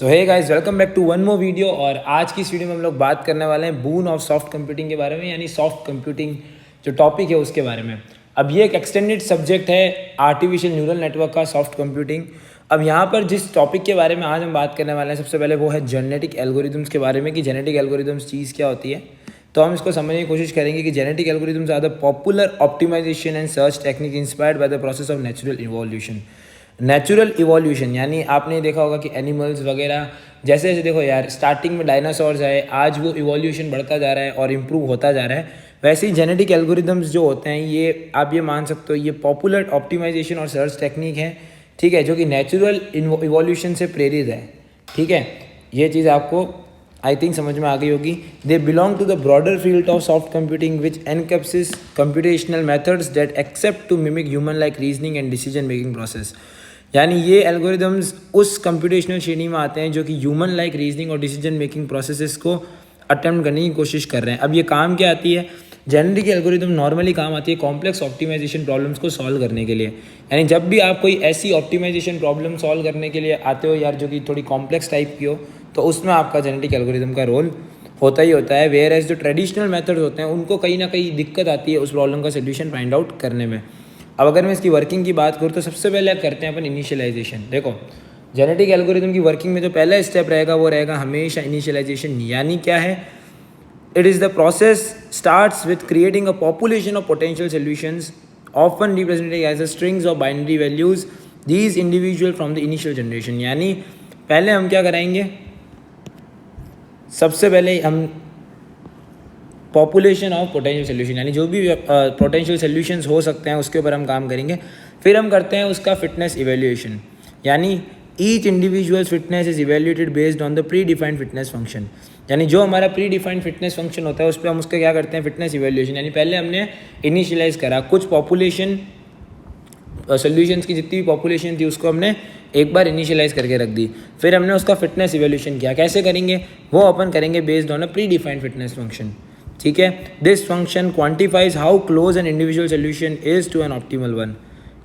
So hey guys, welcome back to one more video. और आज की इस वीडियो में हम लोग बात करने वाले हैं बून ऑफ सॉफ्ट कंप्यूटिंग के बारे में, यानी सॉफ्ट कंप्यूटिंग जो टॉपिक है उसके बारे में। अब ये एक एक्सटेंडेड सब्जेक्ट है आर्टिफिशियल न्यूरल नेटवर्क का, सॉफ्ट कंप्यूटिंग। अब यहाँ पर जिस टॉपिक के बारे में आज हम बात करने वाले हैं, सबसे पहले वो है जेनेटिक एल्गोरिदम्स के बारे में कि जेनेटिक एल्गोरिदम्स चीज़ क्या होती है। तो हम इसको समझने की कोशिश करेंगे कि genetic algorithms are the popular optimization and search technique inspired by the process of natural evolution. Natural evolution यानी आपने देखा होगा कि एनिमल्स वगैरह जैसे जैसे देखो यार, स्टार्टिंग में डायनासोर्स आए, आज वो इवोल्यूशन बढ़ता जा रहा है और इम्प्रूव होता जा रहा है। वैसे ही जेनेटिक एल्गोरिदम्स जो होते हैं, ये आप ये मान सकते हो ये पॉपुलर ऑप्टिमाइजेशन और सर्च टेक्निक है, ठीक है, जो कि नेचुरल इवोल्यूशन से प्रेरित है। ठीक है, ये चीज़ आपको आई थिंक समझ में आ गई होगी। They belong to the broader field of soft computing which encompasses computational methods that except to mimic human like reasoning and decision making process. यानी ये एल्गोरिदम्स उस कंप्यूटेशनल श्रेणी में आते हैं जो कि ह्यूमन लाइक रीजनिंग और डिसीजन मेकिंग प्रोसेसेस को अटेम्प्ट करने की कोशिश कर रहे हैं। अब ये काम क्या आती है? जेनेटिक एल्गोरिदम नॉर्मली काम आती है कॉम्प्लेक्स ऑप्टिमाइजेशन प्रॉब्लम्स को सॉल्व करने के लिए। यानी जब भी आप कोई ऐसी ऑप्टिमाइजेशन प्रॉब्लम सॉल्व करने के लिए आते हो यार, जो कि थोड़ी कॉम्प्लेक्स टाइप की हो, तो उसमें आपका जेनेटिक एल्गोरिदम का रोल होता ही होता है। वेयर एज जो ट्रेडिशनल मेथड्स होते हैं उनको कहीं ना कहीं दिक्कत आती है उस प्रॉब्लम का सोल्यूशन फाइंड आउट करने में। अब अगर मैं इसकी वर्किंग की बात करूँ तो सबसे पहले करते हैं अपन इनिशियलाइजेशन। देखो, जेनेटिक एल्गोरिदम की वर्किंग में जो पहला स्टेप रहेगा वो रहेगा हमेशा इनिशियलाइजेशन। यानी क्या है? It is the process starts with creating a population of potential solutions often represented as a strings of binary values these individual from the initial generation. यानी पहले हम क्या कराएंगे? सबसे पहले हम पॉपुलेशन ऑफ पोटेंशियल सोल्यूशन, यानी जो भी पोटेंशियल सोल्यूशंस हो सकते हैं उसके ऊपर हम काम करेंगे। फिर हम करते हैं उसका फिटनेस इवेल्यूएशन, यानी each individual fitness is evaluated based on the pre defined fitness function. यानी जो हमारा प्री डिफाइंड फिटनेस फंक्शन होता है उस पर हम उसका क्या करते हैं? Fitness evaluation. यानी पहले हमने इनिशियलाइज करा कुछ पॉपुलेशन सोल्यूशंस की जितनी भी पॉपुलेशन थी उसको हमने एक बार इनिशियलाइज करके रख दी। फिर हमने उसका फिटनेस इवेल्यूशन किया। कैसे करेंगे? वो अपन करेंगे based on a pre defined fitness function. ठीक है, this function quantifies how close an individual solution is to an optimal one.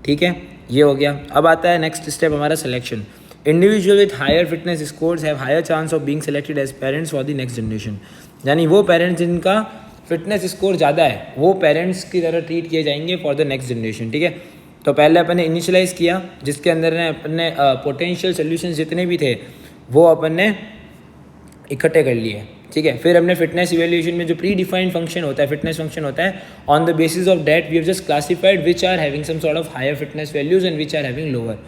ठीक है, ये हो गया। अब आता है नेक्स्ट स्टेप हमारा selection. Individual with higher fitness scores have higher chance of being selected as parents for the next generation. यानी वो पेरेंट्स जिनका फिटनेस स्कोर ज़्यादा है वो पेरेंट्स की तरह ट्रीट किए जाएंगे फॉर द नेक्स्ट जनरेशन। ठीक है, तो पहले अपन ने इनिशियलाइज किया जिसके अंदर ने अपन ने पोटेंशियल सोल्यूशन जितने भी थे वो अपन ने इकट्ठे कर लिए। ठीक है, फिर हमने फिटनेस इवेल्यूएशन में जो प्री डिफाइंड फंक्शन होता है, फिटनेस फंक्शन होता है, on the basis of that we have just classified which are having some sort of higher fitness values and which are having lower.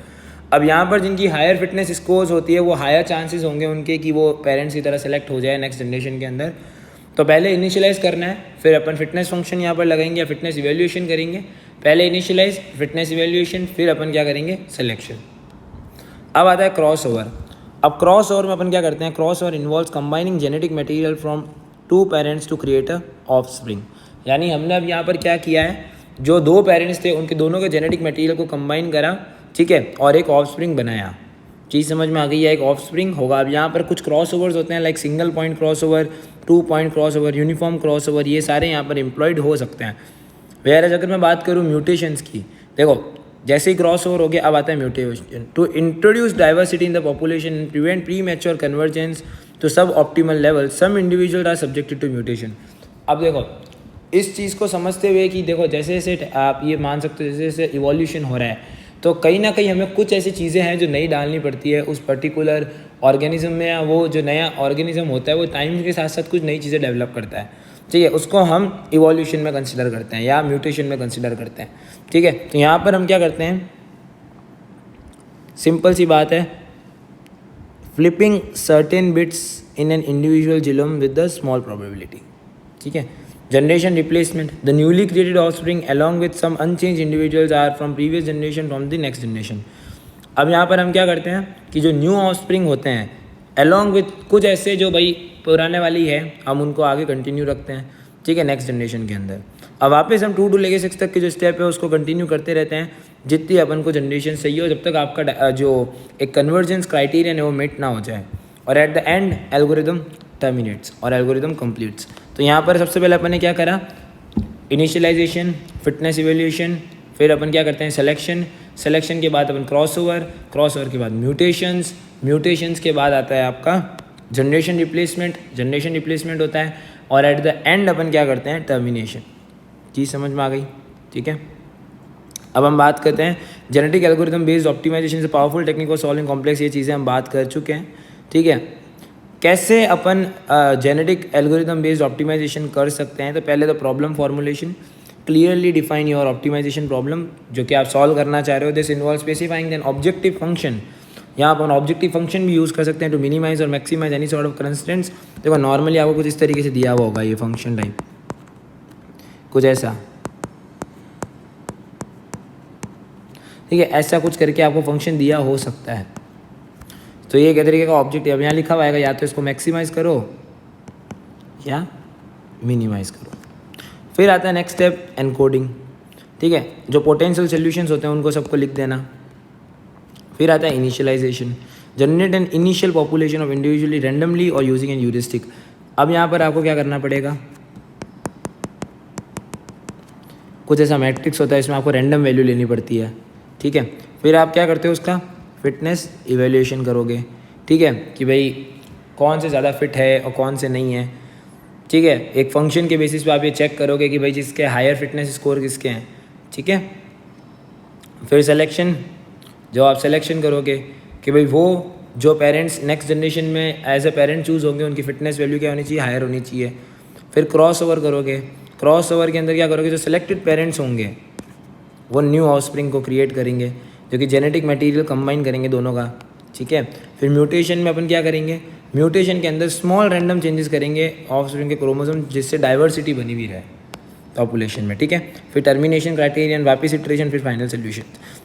अब यहाँ पर जिनकी हायर फिटनेस स्कोर्स होती है वो हायर चांसेस होंगे उनके कि वो पेरेंट्स की तरह सेलेक्ट हो जाए नेक्स्ट जनरेशन के अंदर। तो पहले इनिशियलाइज करना है, फिर अपन फिटनेस फंक्शन यहाँ पर लगाएंगे या फिटनेस इवेल्यूएशन करेंगे। पहले इनिशियलाइज, फिटनेस इवेल्यूएशन, फिर अपन क्या करेंगे? सिलेक्शन। अब आता है क्रॉस ओवर। अब क्रॉस ओवर में अपन क्या करते हैं? Crossover involves combining genetic material from two parents to create a offspring. यानी हमने अब यहाँ पर क्या किया है? जो दो पेरेंट्स थे उनके दोनों के जेनेटिक मटेरियल को कंबाइन करा, ठीक है, और एक ऑफस्प्रिंग बनाया। चीज़ समझ में आ गई है? एक ऑफस्प्रिंग होगा। अब यहाँ पर कुछ क्रॉस ओवर्स होते हैं like single point cross over, 2 point cross over, uniform cross over, ये सारे यहाँ पर एम्प्लॉयड हो सकते हैं। वेयर अगर मैं बात करूँ म्यूटेशंस की, देखो जैसे ही क्रॉस ओवर हो गया अब आता है mutation. To introduce diversity in the population and prevent premature convergence to suboptimal level some individual are subjected to mutation. अब देखो इस चीज़ को समझते हुए कि देखो जैसे जैसे आप ये मान सकते हो जैसे जैसे इवोल्यूशन हो रहा है तो कहीं ना कहीं हमें कुछ ऐसी चीज़ें हैं जो नई डालनी पड़ती है उस पर्टिकुलर ऑर्गेनिज्म में, या वो जो नया ऑर्गेनिज्म होता है वो टाइम के साथ साथ कुछ नई चीज़ें डेवलप करता है। ठीक है, उसको हम इवोल्यूशन में कंसिडर करते हैं या म्यूटेशन में कंसिडर करते हैं। ठीक है, तो यहाँ पर हम क्या करते हैं? सिंपल सी बात है, flipping certain bits in an individual genome with the small probability. ठीक है, generation replacement, the newly created offspring along with some unchanged individuals are from previous generation from the next generation. अब यहाँ पर हम क्या करते हैं कि जो न्यू ऑफस्प्रिंग होते हैं अलॉन्ग विद कुछ ऐसे जो भाई पुराने वाली है हम उनको आगे कंटिन्यू रखते हैं। ठीक है, नेक्स्ट जनरेशन के अंदर। अब वापस हम 2 to लेके 6 तक के जो स्टेप है उसको कंटिन्यू करते रहते हैं जितनी अपन को जनरेशन सही हो, जब तक आपका जो एक कन्वर्जेंस क्राइटेरियन है वो मीट ना हो जाए, और at the end algorithm terminates और एल्गोरिदम कंप्लीट्स। तो यहाँ पर सबसे पहले अपन ने क्या करा? इनिशियलाइजेशन, फिटनेस इवेल्यूएशन, फिर अपन क्या करते हैं? सिलेक्शन, सिलेक्शन के बाद अपन क्रॉस ओवर के बाद म्यूटेशंस, म्यूटेशंस के बाद आता है आपका जनरेशन रिप्लेसमेंट होता है, और एट द एंड अपन क्या करते हैं, टर्मिनेशन। चीज़ समझ में आ गई, ठीक है। अब हम बात करते हैं जेनेटिक एल्गोरिथम बेस्ड ऑप्टिमाइजेशन से powerful technique for solving complex, ये चीज़ें हम बात कर चुके हैं, ठीक है। कैसे अपन जेनेटिक एल्गोरिथम बेस्ड ऑप्टिमाइजेशन कर सकते हैं, तो पहले तो problem formulation, clearly define your optimization problem जो कि आप सॉल्व करना चाह रहे हो। This involve specifying then objective function, यहाँ अपन ऑब्जेक्टिव फंक्शन भी यूज़ कर सकते हैं टू मिनिमाइज और maximize any sort of constraints. देखो नॉर्मली आपको कुछ इस तरीके से दिया हुआ होगा ये फंक्शन टाइप, कुछ ऐसा, ठीक है, ऐसा कुछ करके आपको फंक्शन दिया हो सकता है। तो ये एक तरीके का ऑब्जेक्टिव, अब यहाँ लिखा हुआ आएगा या तो इसको मैक्सिमाइज करो या मिनिमाइज करो। फिर आता है नेक्स्ट स्टेप एनकोडिंग, ठीक है, जो पोटेंशियल सॉल्यूशंस होते हैं उनको सबको लिख देना। फिर आता है initialization, generate an initial population of individually randomly और यूजिंग एन ह्यूरिस्टिक। अब यहाँ पर आपको क्या करना पड़ेगा, कुछ ऐसा मैट्रिक्स होता है, इसमें आपको रैंडम वैल्यू लेनी पड़ती है, ठीक है। फिर आप क्या करते हो, उसका फिटनेस इवेल्यूएशन करोगे, ठीक है, कि भाई कौन से ज़्यादा फिट है और कौन से नहीं है, ठीक है। एक फंक्शन के बेसिस पे आप ये चेक करोगे कि भाई जिसके हायर फिटनेस स्कोर किसके हैं, ठीक है। फिर सिलेक्शन, जो आप सिलेक्शन करोगे कि भाई वो जो पेरेंट्स नेक्स्ट जनरेशन में एज ए पेरेंट चूज़ होंगे उनकी फिटनेस वैल्यू क्या होनी चाहिए, हायर होनी चाहिए। फिर क्रॉस ओवर करोगे, क्रॉस ओवर के अंदर क्या करोगे, जो सिलेक्टेड पेरेंट्स होंगे वो न्यू ऑफस्प्रिंग को क्रिएट करेंगे जो कि जेनेटिक मटेरियल कंबाइन करेंगे दोनों का, ठीक है। फिर म्यूटेशन में अपन क्या करेंगे, म्यूटेशन के अंदर स्मॉल रैंडम चेंजेस करेंगे ऑफस्प्रिंग के क्रोमोसोम, जिससे डाइवर्सिटी बनी हुई रहे पॉपुलेशन में, ठीक है। फिर टर्मिनेशन क्राइटेरियन, वापिस इटरेशन, फिर फाइनल सोल्यूशन।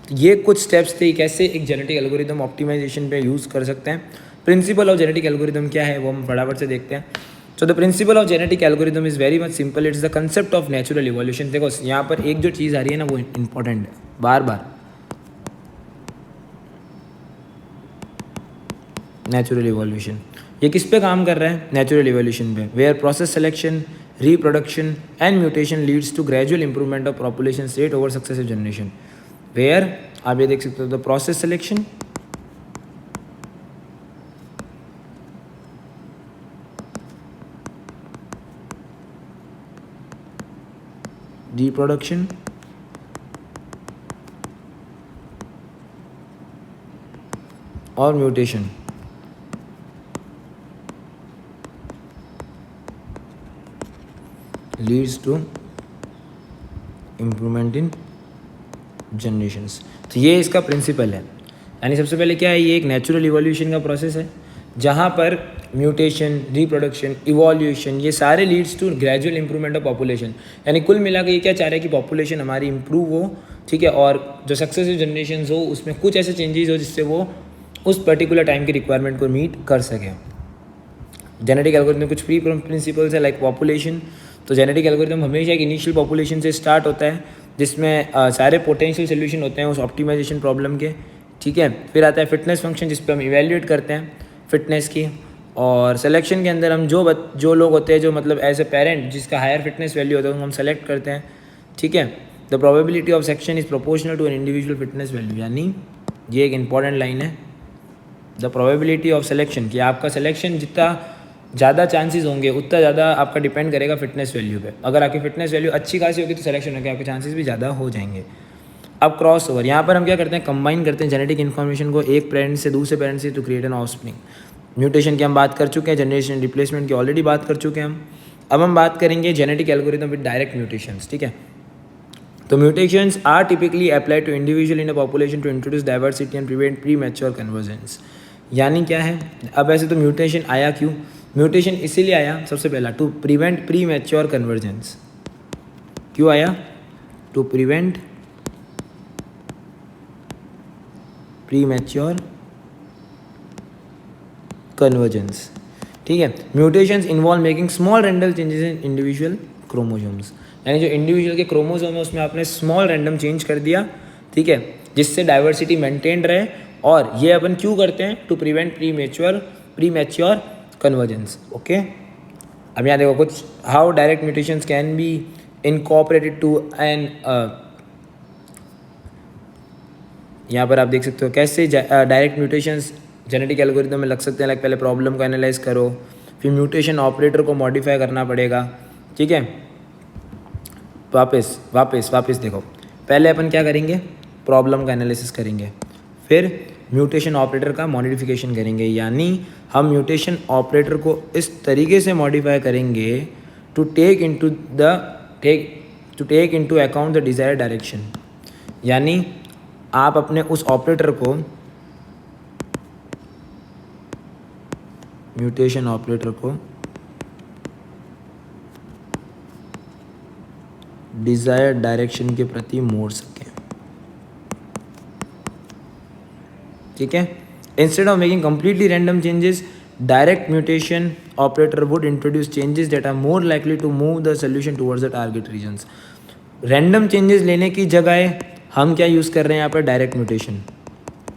तो ये कुछ स्टेप्स थे कैसे एक जेनेटिक एल्गोरिदम ऑप्टिमाइजेशन पे यूज़ कर सकते हैं। प्रिंसिपल ऑफ जेनेटिक एल्गोरिदम क्या है वो हम फटाफट से देखते हैं। So the principle of genetic algorithm is very much simple, it's the concept of natural evolution. देखो यहाँ पर एक जो चीज़ आ रही है ना वो इंपॉर्टेंट है, बार बार नेचुरल इवोल्यूशन, ये किस पे काम कर रहा है, नेचुरल इवोल्यूशन पे, where process selection, reproduction and mutation leads to gradual improvement of population rate over successive generation. Where आप ये देख सकते हो द प्रोसेस सिलेक्शन, रिप्रोडक्शन और mutation leads to improvement in generations. तो ये इसका प्रिंसिपल है। यानी सबसे पहले क्या है, ये एक नेचुरल इवोल्यूशन का प्रोसेस है जहाँ पर म्यूटेशन, रिप्रोडक्शन, इवोल्यूशन ये सारे leads to gradual improvement of population. यानी कुल मिला के ये क्या चाह रहा है कि पॉपुलेशन हमारी इंप्रूव हो, ठीक है, और जो सक्सेसिव जनरेशन हो उसमें कुछ ऐसे चेंजेस हो जिससे वो उस पर्टिकुलर टाइम की रिक्वायरमेंट को मीट कर सके। जेनेटिक एल्गोरिथम में कुछ प्री प्रिंसिपल्स है लाइक पॉपुलेशन। तो जेनेटिक एल्गोरिथम हमेशा एक इनिशियल पॉपुलेशन से स्टार्ट होता है जिसमें सारे पोटेंशियल सोल्यूशन होते हैं उस ऑप्टिमाइजेशन प्रॉब्लम के, ठीक है। फिर आता है फिटनेस फंक्शन जिस पे हम इवेल्युएट करते हैं फिटनेस की, और सिलेक्शन के अंदर हम जो लोग होते हैं जो मतलब एज ए पेरेंट जिसका हायर फिटनेस वैल्यू होता है हम सेलेक्ट करते हैं, ठीक है। The probability of section is proportional to an individual fitness value. यानी ये एक इंपॉर्टेंट लाइन है, द प्रोबेबिलिटी ऑफ सिलेक्शन, कि आपका सिलेक्शन जितना ज़्यादा चांसेस होंगे उतना ज़्यादा आपका डिपेंड करेगा फिटनेस वैल्यू पे। अगर आपकी फिटनेस वैल्यू अच्छी खासी होगी तो सिलेक्शन होगी, आपके चांसेस भी ज़्यादा हो जाएंगे। अब क्रॉस ओवर, यहाँ पर हम क्या करते हैं, कंबाइन करते हैं जेनेटिक इन्फॉर्मेशन को एक पेरेंट से दूसरे पेरेंट से to create an offspring. Mutation की हम बात कर चुके हैं, जनरेशन रिप्लेसमेंट की ऑलरेडी बात कर चुके हैं हम। अब हम बात करेंगे genetic algorithm with direct mutations, ठीक है। तो mutations are typically applied to individual in a population to introduce diversity and prevent premature convergence. यानी क्या है, अब ऐसे तो म्यूटेशन आया क्यों, म्यूटेशन इसीलिए आया सबसे पहला to prevent premature convergence. क्यों आया, to prevent premature convergence, ठीक है। Mutations involve making small random changes in individual chromosomes. यानी जो इंडिविजुअल के क्रोमोसोम है उसमें आपने स्मॉल रैंडम चेंज कर दिया, ठीक है, जिससे डाइवर्सिटी मेंटेन रहे। और ये अपन क्यों करते हैं, to prevent premature convergence, okay. अब यहाँ देखो कुछ how direct mutations can be incorporated to an, यहाँ पर आप देख सकते हो कैसे डायरेक्ट म्यूटेशंस जेनेटिक एल्गोरिदम में लग सकते हैं, लाइक पहले प्रॉब्लम को एनालाइज करो, फिर म्यूटेशन ऑपरेटर को मॉडिफाई करना पड़ेगा, ठीक है। वापस देखो, पहले अपन क्या करेंगे, प्रॉब्लम का एनालिसिस करेंगे, फिर म्यूटेशन ऑपरेटर का मॉडिफिकेशन करेंगे, यानी हम म्यूटेशन ऑपरेटर को इस तरीके से मॉडिफाई करेंगे to take into account the desired direction. यानी आप अपने उस ऑपरेटर को, म्यूटेशन ऑपरेटर को डिजायर्ड डायरेक्शन के प्रति मोड़ सकें, ठीक है। Instead of making completely random changes, direct mutation operator would introduce changes that are more likely to move the solution towards the target regions. Random changes लेने की जगह हम क्या यूज़ कर रहे हैं यहाँ पर, डायरेक्ट म्यूटेशन।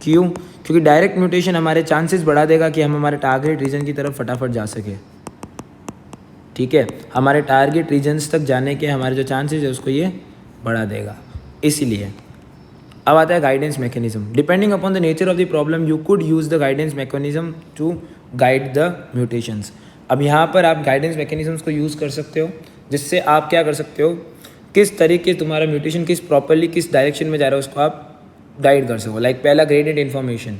क्यों? क्योंकि डायरेक्ट म्यूटेशन हमारे चांसेस बढ़ा देगा कि हम हमारे टारगेट रीजन की तरफ फटाफट जा सके, ठीक है। हमारे टारगेट रीजन्स तक जाने के हमारे जो चांसेस है उसको ये बढ़ा देगा। इसीलिए अब आता है guidance mechanism. Depending upon the nature of the problem you could use the guidance mechanism to guide the mutations. अब यहाँ पर आप गाइडेंस मैकेनिज्म्स को यूज़ कर सकते हो, जिससे आप क्या कर सकते हो, किस तरीके तुम्हारा म्यूटेशन किस डायरेक्शन में जा रहा है उसको आप गाइड कर सको। लाइक पहला ग्रेडेड इन्फॉर्मेशन,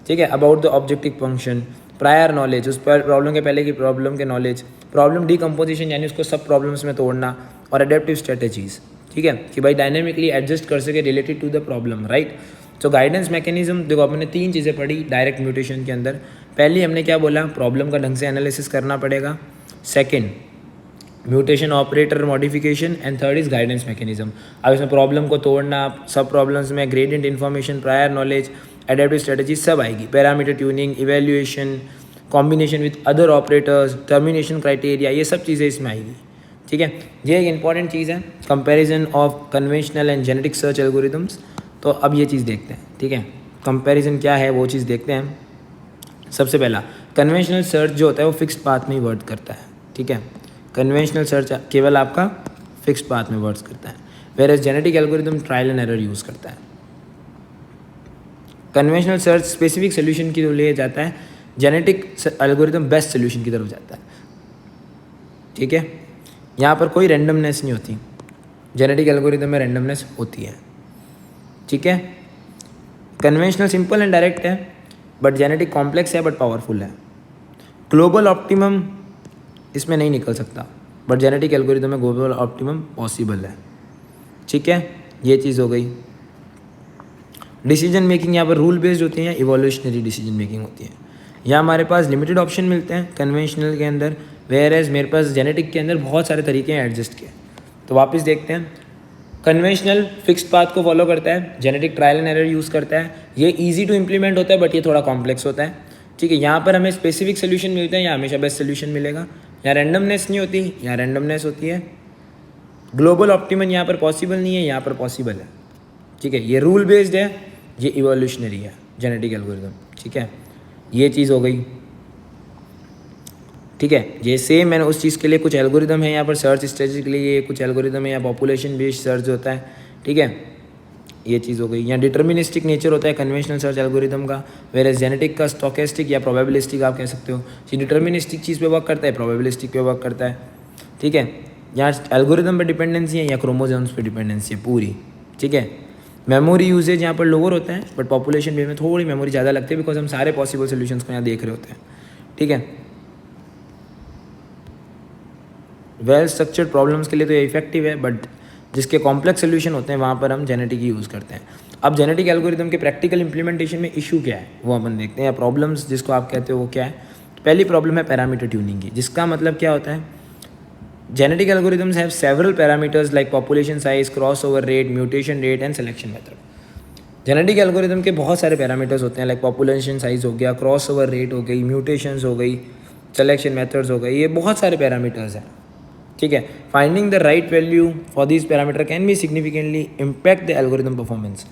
ठीक है, about the objective function, prior knowledge, उस पर प्रॉब्लम के पहले की प्रॉब्लम के नॉलेज, प्रॉब्लम डीकम्पोजिशन यानी उसको सब प्रॉब्लम्स में तोड़ना, और अडेप्टिव स्ट्रेटेजीज, ठीक है, कि भाई डायनेमिकली एडजस्ट कर सके related to the problem, right. तो गाइडेंस मैकेनिज्म देखो, आपने 3 चीज़ें पढ़ी डायरेक्ट म्यूटेशन के अंदर। पहली हमने क्या बोला, प्रॉब्लम का ढंग से एनालिसिस करना पड़ेगा, second mutation operator modification, and third is guidance mechanism. अब इसमें प्रॉब्लम को तोड़ना, सब प्रॉब्लम्स में gradient information, prior knowledge, adaptive strategy सब आएगी, parameter tuning, evaluation, combination with other operators, termination criteria, ये सब चीज़ें इसमें आएगी, ठीक है। ये एक इंपॉर्टेंट चीज़ है, comparison of conventional and genetic search algorithms. तो अब ये चीज़ देखते हैं, ठीक है, कंपैरिजन क्या है वो चीज़ देखते हैं। सबसे पहला, कन्वेंशनल सर्च जो होता है वो फिक्स्ड पाथ में ही वर्क करता है, ठीक है। कन्वेंशनल सर्च केवल आपका फिक्स्ड पाथ में वर्क करता है, whereas genetic algorithm trial and error use करता है। कन्वेंशनल सर्च स्पेसिफिक सोल्यूशन की तरफ ले जाता है, जेनेटिक एल्गोरिदम बेस्ट सोल्यूशन की तरफ जाता है, ठीक है। यहाँ पर कोई रैंडमनेस नहीं होती, जेनेटिक एल्गोरिदम में रैंडमनेस होती है, ठीक है। कन्वेंशनल सिंपल एंड डायरेक्ट है, बट जेनेटिक कॉम्प्लेक्स है बट पावरफुल है। ग्लोबल ऑप्टिमम इसमें नहीं निकल सकता, बट जेनेटिक एल्गोरिदम में ग्लोबल ऑप्टिमम पॉसिबल है, ठीक है। ये चीज़ हो गई। डिसीजन मेकिंग यहाँ पर रूल बेस्ड होती है, इवोल्यूशनरी डिसीजन मेकिंग होती है। यहाँ हमारे पास लिमिटेड ऑप्शन मिलते हैं कन्वेंशनल के अंदर, वेयर एज मेरे पास जेनेटिक के अंदर बहुत सारे तरीके हैं एडजस्ट के। तो वापस देखते हैं, कन्वेंशनल फिक्स्ड पाथ को फॉलो करता है, genetic trial and error use करता है, ये ईजी टू इम्प्लीमेंट होता है बट ये थोड़ा कॉम्प्लेक्स होता है, ठीक है। यहाँ पर हमें स्पेसिफिक सोल्यूशन मिलते हैं, यहाँ हमेशा बेस्ट सोल्यूशन मिलेगा, यहाँ रैंडमनेस नहीं होती, यहाँ रैंडमनेस होती है। ग्लोबल ऑप्टिमम यहाँ पर पॉसिबल नहीं है, यहाँ पर पॉसिबल है, ठीक है। ये रूल बेस्ड है, ये इवोल्यूशनरी है जेनेटिक एल्गोरिदम, ठीक है। ये चीज़ हो गई, ठीक है। ये सेम मैंने उस चीज़ के लिए कुछ एल्गोरिदम है यहाँ पर, सर्च स्ट्रेटजी के लिए ये कुछ एल्गोरिदम है, यहाँ पॉपुलेशन बेस्ड सर्च होता है, ठीक है। ये चीज़ हो गई। यहाँ डिटर्मिनिस्टिक नेचर होता है कन्वेंशनल सर्च एल्गोरिदम का, वेयर जेनेटिक का स्टोकेस्टिक या प्रोबेबिलिस्टिक आप कह सकते हो। ये डिटर्मिनिस्टिक चीज़ पे वर्क करता है, प्रोबेबिलिस्टिक पे वर्क करता है, ठीक है। यहाँ एल्गोरिदम पे डिपेंडेंसी है या क्रोमोसोम्स पे डिपेंडेंसी है पूरी, ठीक है। मेमोरी यूजेज यहाँ पर लोअर होता है, बट पॉपुलेशन बेस में थोड़ी मेमोरी ज़्यादा लगती है, बिकॉज हम सारे पॉसिबल सोल्यूशंस को यहाँ देख रहे होते हैं, ठीक है। वेल स्ट्रक्चर्ड प्रॉब्लम्स के लिए तो ये इफेक्टिव है, बट जिसके कॉम्प्लेक्स सोल्यूशन होते हैं वहाँ पर हम जेनेटिक ही यूज़ करते हैं। अब जेनेटिक एल्गोरिदम के प्रैक्टिकल इंप्लीमेंटेशन में इशू क्या है वो अपन देखते हैं, या प्रॉब्लम्स जिसको आप कहते हो वो क्या है। पहली प्रॉब्लम है पैरामीटर ट्यूनिंग की, जिसका मतलब क्या होता है, genetic algorithms have several parameters like population size, cross over rate, mutation rate and selection method. Genetic algorithm के बहुत सारे पैरामीटर्स होते हैं, लाइक पॉपुलेशन साइज हो गया, क्रॉस ओवर रेट हो गई, म्यूटेशंस हो गई, सिलेक्शन मेथड्स हो गई, ये बहुत सारे पैरामीटर्स हैं, ठीक है। Finding the right value for this parameter can be significantly impact the algorithm performance.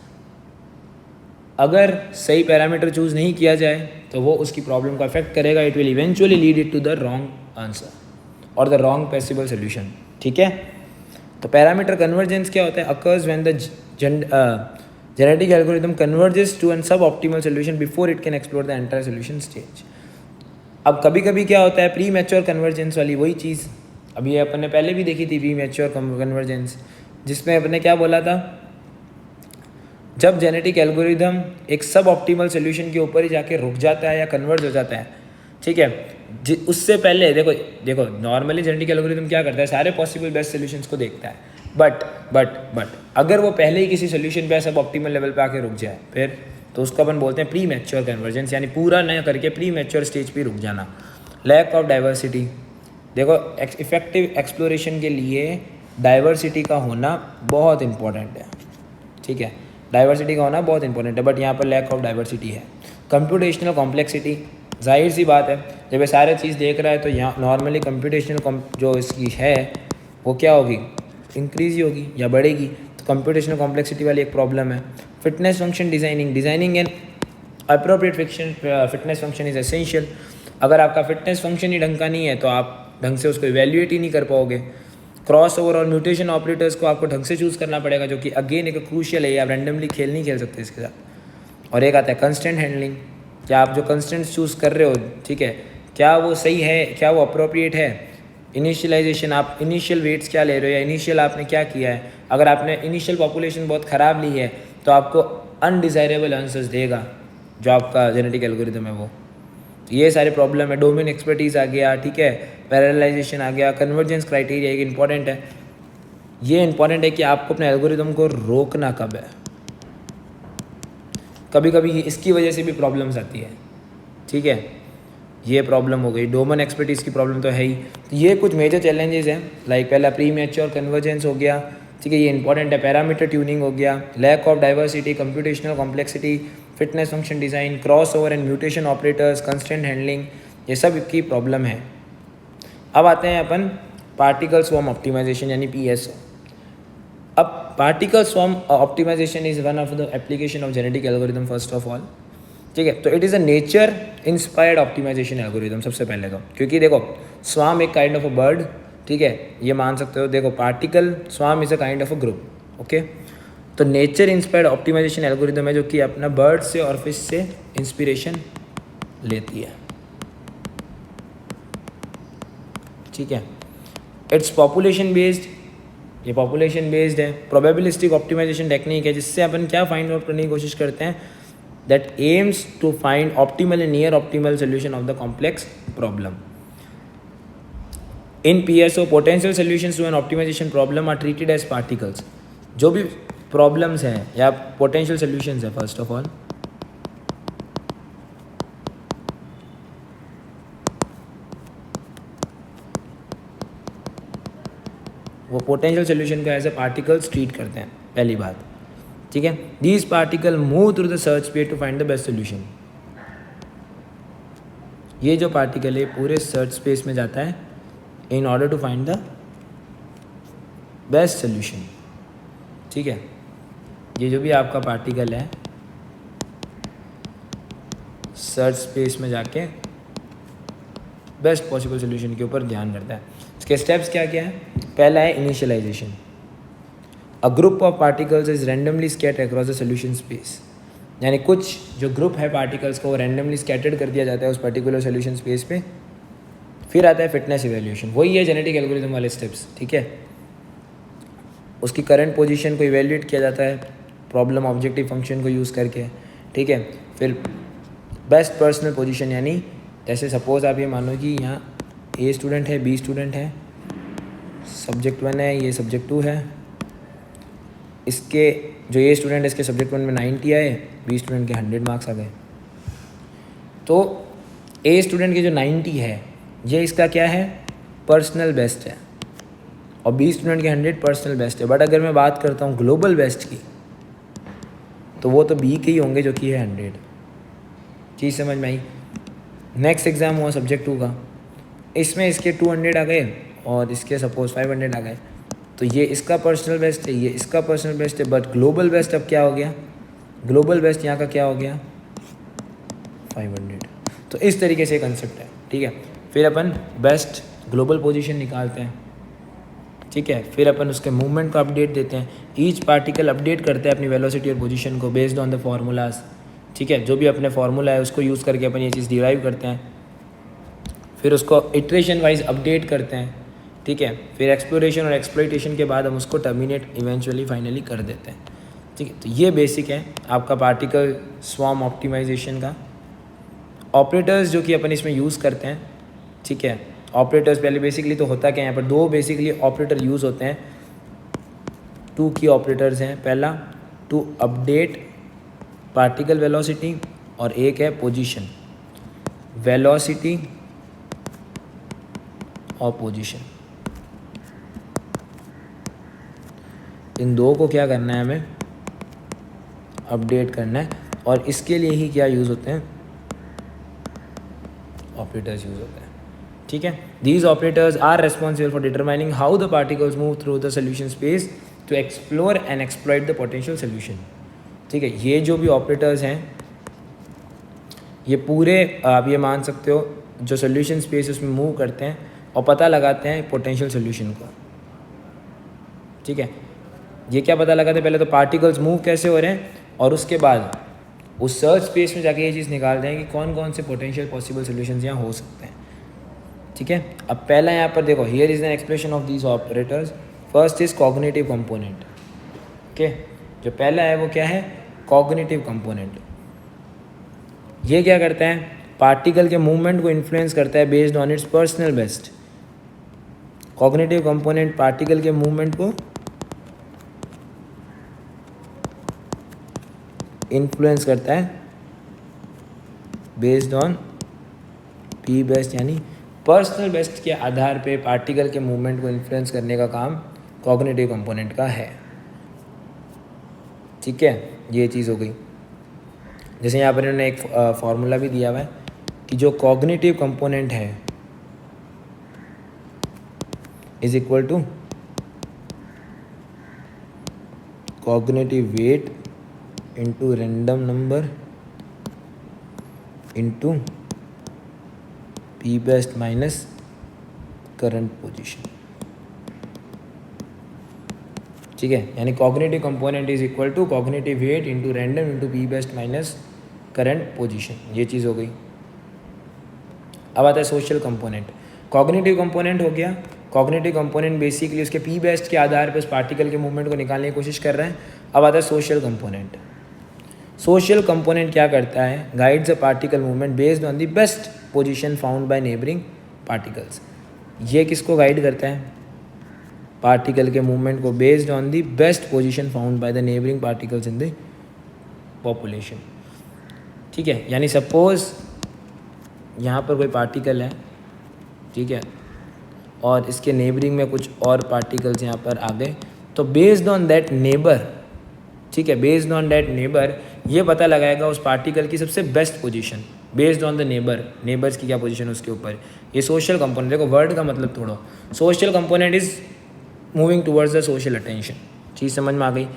अगर सही पैरामीटर चूज नहीं किया जाए तो वो उसकी प्रॉब्लम को अफेक्ट करेगा, it will eventually lead it to the wrong answer और द रॉन्ग पॉसिबल सोल्यूशन, ठीक है। तो पैरामीटर कन्वर्जेंस क्या होता है, occurs when the genetic algorithm converges to a suboptimal solution before it can explore the entire solution stage. अब कभी कभी क्या होता है, प्री मैच्योर कन्वर्जेंस वाली वही चीज़ अभी अपन ने पहले भी देखी थी, प्री मैच्योर कन्वर्जेंस, जिसमें अपन ने क्या बोला था, जब जेनेटिक एल्गोरिदम एक सब ऑप्टिमल सोल्यूशन के ऊपर ही जाके रुक जाता है या कन्वर्ज हो जाता है, ठीक है, उससे पहले देखो नॉर्मली जेनेटिक एल्गोरिदम क्या करता है, सारे पॉसिबल बेस्ट सोल्यूशंस को देखता है, बट अगर वो पहले ही किसी सोल्यूशन पे सब ऑप्टिमल लेवल पे आके रुक जाए फिर, तो उसको अपन बोलते हैं प्री मैच्योर कन्वर्जेंस, यानी पूरा नया करके प्री मैच्योर स्टेज पे रुक जाना। लैक ऑफ डाइवर्सिटी, देखो इफेक्टिव एक्सप्लोरेशन के लिए डाइवर्सिटी का होना बहुत इंपॉर्टेंट है, ठीक है, डाइवर्सिटी का होना बहुत इंपॉर्टेंट है, बट यहाँ पर लैक ऑफ डाइवर्सिटी है। कंप्यूटेशनल कॉम्प्लेक्सिटी, जाहिर सी बात है जब ये सारे चीज़ देख रहा है तो यहाँ नॉर्मली कंप्यूटेशनल जो इसकी है वो क्या होगी, इंक्रीज ही होगी या बढ़ेगी, तो कंप्यूटेशनल कॉम्प्लेक्सिटी वाली एक प्रॉब्लम है। Fitness function designing and appropriate fitness function is essential. अगर आपका फिटनेस फंक्शन ही ढंग का नहीं है तो आप ढंग से उसको इवेल्युएट ही नहीं कर पाओगे। क्रॉस ओवर और म्यूटेशन ऑपरेटर्स को आपको ढंग से चूज़ करना पड़ेगा, जो कि अगेन एक क्रूशियल है, आप रैंडमली नहीं खेल सकते इसके साथ। और एक आता है कंस्टेंट हैंडलिंग, क्या आप जो कंस्टेंट्स चूज़ कर रहे हो, ठीक है, क्या वो सही है, क्या वो अप्रोप्रिएट है। इनिशियलाइजेशन, आप इनिशियल वेट्स क्या ले रहे हो या इनिशियल आपने क्या किया है, अगर आपने इनिशियल पॉपुलेशन बहुत ख़राब ली है तो आपको अनडिज़ायरेबल आंसर्स देगा जो आपका जेनेटिक एल्गोरिदम है वो। ये सारे प्रॉब्लम है। डोमेन एक्सपर्टीज़ आ गया, ठीक है, पैरेललाइजेशन आ गया, कन्वर्जेंस क्राइटेरिया एक इंपॉर्टेंट है। ये इंपॉर्टेंट है कि आपको अपने एल्गोरिदम को रोकना कब है। कभी कभी इसकी वजह से भी प्रॉब्लम्स आती है, ठीक है, ये प्रॉब्लम हो गई। डोमेन एक्सपर्टीज़ की प्रॉब्लम तो है ही। तो ये कुछ मेजर चैलेंजेस हैं, लाइक पहला प्री मैच्योर कन्वर्जेंस हो गया, ठीक है, ये इंपॉर्टेंट है। पैरामीटर ट्यूनिंग हो गया, lack of diversity, computational complexity, fitness function design, crossover and mutation operators, constant handling, ये सब की प्रॉब्लम है। अब आते हैं अपन पार्टिकल स्वॉर्म ऑप्टिमाइजेशन यानी PSO। अब particle swarm optimization is one of the application of genetic algorithm first of all, ठीक है। तो it is a nature inspired optimization algorithm सबसे पहले तो, क्योंकि देखो स्वार्म एक काइंड ऑफ अ बर्ड, ठीक है, ये मान सकते हो। देखो particle swarm is a kind of a group, okay. तो नेचर इंस्पायर्ड ऑप्टिमाइजेशन एल्गोरिदम है जो कि अपना बर्ड से और फिश से इंस्पिरेशन लेती है, ठीक है। इट्स पॉपुलेशन बेस्ड, ये पॉपुलेशन बेस्ड है। प्रोबेबिलिस्टिक ऑप्टिमाइजेशन टेक्निक है जिससे अपन क्या फाइंड आउट करने की कोशिश करते हैं, that aims to find optimal and near optimal solution of the complex problem. In PSO, potential solutions to an optimization problem are treated as particles. जो भी problems हैं या potential solutions है, first of all, वो potential solution को as a particles treat करते हैं, पहली बात, ठीक है। These particle move through the search space to find the best solution. ये जो पार्टिकल है पूरे सर्च स्पेस में जाता है in order to find the best solution, ठीक है। ये जो भी आपका पार्टिकल है सर्च स्पेस में जाके बेस्ट पॉसिबल सोल्यूशन के ऊपर ध्यान करता है। इसके स्टेप्स क्या क्या है। पहला है initialisation. A group of particles is randomly scattered across the solution space, यानी कुछ जो ग्रुप है पार्टिकल्स को रैंडमली स्कैटर्ड कर दिया जाता है उस पर्टिकुलर सोल्यूशन स्पेस पे। फिर आता है फिटनेस इवेल्यूएशन, वही है जेनेटिक एल्गोरिदम वाले स्टेप्स, ठीक है। उसकी करंट पोजीशन को इवेल्यूएट किया जाता है प्रॉब्लम ऑब्जेक्टिव फंक्शन को यूज़ करके, ठीक है। फिर बेस्ट पर्सनल पोजीशन, यानी जैसे सपोज आप ये मानो कि यहाँ A स्टूडेंट है, B स्टूडेंट है, सब्जेक्ट 1 है, ये सब्जेक्ट 2 है। इसके जो A स्टूडेंट है इसके सब्जेक्ट 1 में 90 आए, B स्टूडेंट के 100 मार्क्स आ गए। तो A स्टूडेंट के जो 90 है ये इसका क्या है, पर्सनल बेस्ट है, और B स्टूडेंट के 100 पर्सनल बेस्ट है। बट अगर मैं बात करता हूँ ग्लोबल बेस्ट की तो वो तो B के ही होंगे जो कि है 100। चीज़ समझ में आई। नेक्स्ट एग्ज़ाम हुआ सब्जेक्ट 2 का, इसमें इसके 200 आ गए और इसके सपोज 500 आ गए, तो ये इसका पर्सनल बेस्ट है, ये इसका पर्सनल बेस्ट है, बट ग्लोबल बेस्ट अब क्या हो गया, ग्लोबल बेस्ट यहाँ का क्या हो गया 500। तो इस तरीके से कंसेप्ट है, ठीक है। फिर अपन बेस्ट ग्लोबल पोजीशन निकालते हैं। ठीक है। फिर अपन उसके मूवमेंट को अपडेट देते हैं। ईच पार्टिकल अपडेट करते हैं अपनी वेलोसिटी और पोजीशन को बेस्ड ऑन द फार्मूलाज, ठीक है। जो भी अपने फार्मूला है उसको यूज़ करके अपन ये चीज़ डिराइव करते हैं। फिर उसको इटरेशन वाइज अपडेट करते हैं, ठीक है। फिर एक्सप्लोरेशन और एक्सप्लॉइटेशन के बाद हम उसको टर्मिनेट इवेंचुअली फाइनली कर देते हैं, ठीक है। तो ये बेसिक है आपका पार्टिकल स्वॉर्म ऑप्टिमाइजेशन का। ऑपरेटर्स जो कि अपन इसमें यूज़ करते हैं, ठीक है। ऑपरेटर्स पहले बेसिकली तो होता क्या है, यहाँ पर दो बेसिकली ऑपरेटर यूज़ होते हैं, टू की ऑपरेटर्स हैं। पहला टू अपडेट पार्टिकल वेलोसिटी और एक है पोजीशन, वेलोसिटी और पोजीशन। इन दो को क्या करना है, हमें अपडेट करना है। और इसके लिए ही क्या यूज़ होते हैं, ऑपरेटर्स यूज़ होते हैं, ठीक है। These operators are responsible for determining how the particles move through the solution space to explore and exploit the potential solution, ठीक है। ये जो भी ऑपरेटर्स हैं ये पूरे आप ये मान सकते हो जो सोल्यूशन स्पेस उसमें मूव करते हैं और पता लगाते हैं पोटेंशियल सोल्यूशन को, ठीक है। ये क्या पता लगाते हैं, पहले तो पार्टिकल्स मूव कैसे हो रहे हैं और उसके बाद उस सर्च स्पेस में जाके ये चीज़ निकालते हैं कि कौन कौन से पोटेंशियल पॉसिबल सोल्यूशंस यहाँ हो सकते हैं, ठीक है। अब पहला यहाँ पर देखो, here is an expression of these operators. First is cognitive component, okay. जो पहला है वो क्या है, कॉग्निटिव कंपोनेंट। ये क्या करता है, पार्टिकल के मूवमेंट को इन्फ्लुएंस करता है based on it's personal best. Cognitive component particle के मूवमेंट को इन्फ्लुएंस करता है बेस्ड ऑन पी बेस्ट, यानी पर्सनल बेस्ट के आधार पे पार्टिकल के मूवमेंट को इन्फ्लुएंस करने का काम कॉग्निटिव कंपोनेंट का है, ठीक है। ये चीज़ हो गई। जैसे यहाँ पर इन्होंने एक फॉर्मूला भी दिया हुआ है कि जो कॉग्निटिव कंपोनेंट है is equal to cognitive weight into random number into p best minus current position, ठीक है। यानी cognitive component is equal to cognitive weight into random into p best minus current position. ये चीज़ हो गई। अब आता है सोशल कंपोनेंट। कॉग्निटिव कंपोनेंट हो गया। कॉग्निटिव कंपोनेंट बेसिकली उसके पी बेस्ट के आधार पर उस पार्टिकल के मूवमेंट को निकालने की कोशिश कर रहा है। अब आता है सोशल कंपोनेंट। सोशल कंपोनेंट क्या करता है, guides a particle movement based on the best position found by neighbouring particles. ये किसको गाइड करता है, पार्टिकल के मूवमेंट को based on the best position found by the neighbouring particles in the population, ठीक है। यानी सपोज यहाँ पर कोई पार्टिकल है, ठीक है, और इसके नेबरिंग में कुछ और पार्टिकल्स यहाँ पर आ गए, तो बेस्ड ऑन दैट नेबर, ठीक है, बेस्ड ऑन दैट नेबर ये पता लगाएगा उस पार्टिकल की सबसे best position based on the neighbours की क्या पोजीशन है उसके ऊपर। ये सोशल कंपोनेंट, देखो वर्ड का मतलब थोड़ा, social component is moving towards the social attention. चीज़ समझ में आ गई।